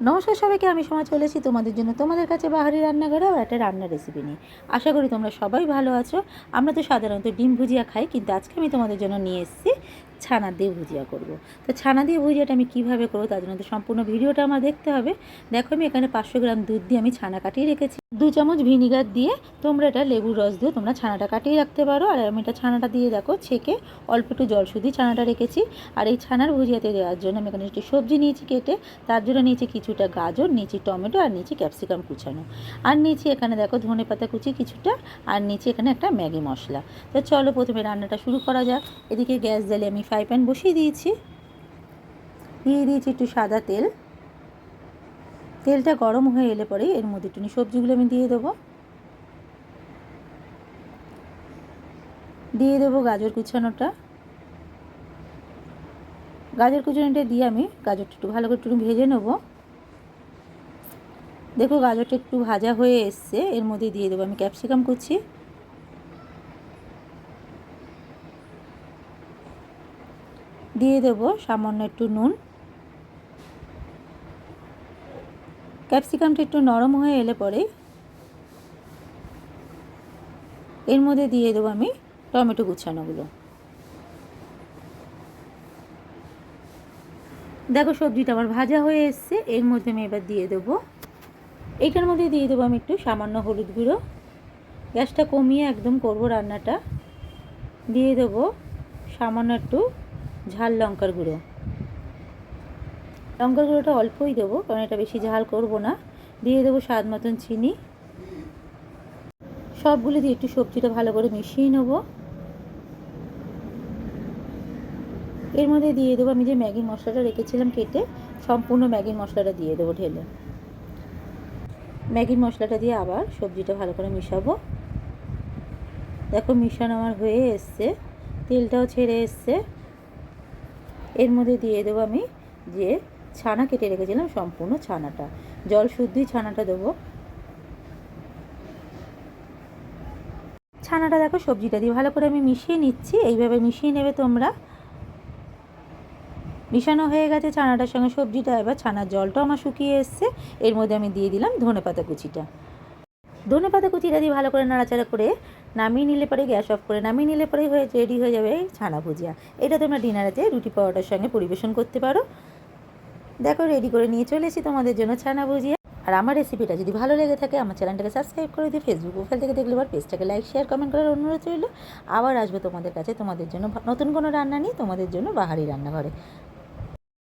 নমস্কার সবাইকে, আমি সময় চলেছি তোমাদের জন্য তোমাদের কাছে বাহারি রান্নাঘরে একটা রান্নার রেসিপি নিয়ে। আশা করি তোমরা সবাই ভালো আছো। আমরা তো সাধারণত ডিম ভুজিয়া খাই, কিন্তু আজকে আমি তোমাদের জন্য নিয়ে এসেছি ছানা দিয়ে ভুজিয়া করব। তো ছানা দিয়ে ভুজিয়াটা আমি কীভাবে করবো তার জন্য তো সম্পূর্ণ ভিডিওটা আমার দেখতে হবে। দেখো, আমি এখানে 500 গ্রাম দুধ দিয়ে আমি ছানা কাটিয়ে রেখেছি। 2 চামচ ভিনিগার দিয়ে তোমরা এটা লেবুর রস দিয়ে তোমরা ছানাটা কাটিয়ে রাখতে পারো। আর আমি এটা ছানাটা দিয়ে দেখো ছেঁকে অল্প একটু জল শুধু ছানাটা রেখেছি। আর এই ছানার ভুজিয়াতে দেওয়ার জন্য আমি এখানে একটু সবজি নিয়েছি কেটে, তার জন্য নিয়েছি কিছুটা গাজর, নিয়েছি টমেটো, আর নিয়েছি ক্যাপসিকাম কুচানো, আর নিয়েছি এখানে দেখো ধনেপাতা কুচি কিছুটা, আর নিয়েছি এখানে একটা ম্যাগি মশলা। তো চলো প্রথমে রান্নাটা শুরু করা যাক। এদিকে গ্যাস জ্বালিয়ে আমি ফ্রাই প্যান বসিয়ে দিয়েছি, দিয়ে দিয়েছি একটু সাদা তেল। তেলটা গরম হয়ে এলে পরে এর মধ্যে একটু সবজিগুলো আমি দিয়ে দেবো গাজর কুচানোটা। গাজর কুচানোটা দিয়ে আমি গাজরটা একটু ভালো করে একটু ভেজে নেবো। দেখো গাজরটা একটু ভাজা হয়ে এসছে, এর মধ্যে দিয়ে দেবো আমি ক্যাপসিকাম কুচি, দিয়ে দেবো সামান্য একটু নুন। ক্যাপসিকামটা একটু নরম হয়ে এলে পরে এর মধ্যে দিয়ে দেবো আমি টমেটো কুচানোগুলো। দেখো সবজিটা আমার ভাজা হয়ে এসছে, এর মধ্যে আমি এবার দিয়ে দেবো এইটার মধ্যে দিয়ে দেবো আমি একটু সামান্য হলুদ গুঁড়ো। গ্যাসটা কমিয়ে একদম করব রান্নাটা। দিয়ে দেবো সামান্য একটু ঝাল লঙ্কার গুঁড়ো। লঙ্কার গুঁড়োটা অল্পই দেবো, কারণ এটা বেশি ঝাল করব না। দিয়ে দেবো স্বাদ মতন চিনি। সবগুলো দিয়ে একটু সবজিটা ভালো করে মিশিয়ে নেব। এর মধ্যে দিয়ে দেবো আমি যে ম্যাগির মশলাটা রেখেছিলাম কেটে, সম্পূর্ণ ম্যাগির মশলাটা দিয়ে দেবো ঢেলে। ম্যাগির মশলাটা দিয়ে আবার সবজিটা ভালো করে মিশাবো। দেখো মিশানো আমার হয়ে এসছে, তেলটাও ছেড়ে এসছে। এর মধ্যে দিয়ে দেবো আমি যে ছানা কেটে রেখেছিলাম সম্পূর্ণ ছানাটা, জল শুদ্ধই ছানাটা দেবো। ছানাটা দেখো সবজিটা দিয়ে ভালো করে আমি মিশিয়ে নিচ্ছি। এইভাবে মিশিয়ে নেবে তোমরা। মিশানো হয়ে গেছে ছানাটার সঙ্গে সবজিটা। এবার ছানার জলটাও আমার শুকিয়ে এসছে, এর মধ্যে আমি দিয়ে দিলাম ধনেপাতা কুচিটা। ধনেপাতা কুচিটা দিয়ে ভালো করে নাড়াচাড়া করে নামিয়ে নিলে পরে, গ্যাস অফ করে নামিয়ে নিলে পরে রেডি হয়ে যাবে ছানা ভুজিয়া। এটা তোমরা ডিনারেতে রুটি পরোটার সঙ্গে পরিবেশন করতে পারো। দেখো রেডি করে নিয়ে চলেছি তোমাদের জন্য ছানা ভুজিয়া। আর আমার রেসিপিটা যদি ভালো লেগে থাকে আমার চ্যানেলটাকে সাবস্ক্রাইব করে দিও। ফেসবুক প্রোফাইল থেকে দেখলে পর পেজটাকে লাইক শেয়ার কমেন্ট করার অনুরোধ রইল। আবার আসবো তোমাদের কাছে তোমাদের জন্য নতুন কোনো রান্না নিয়ে, তোমাদের জন্য বাহারি রান্নাঘরে।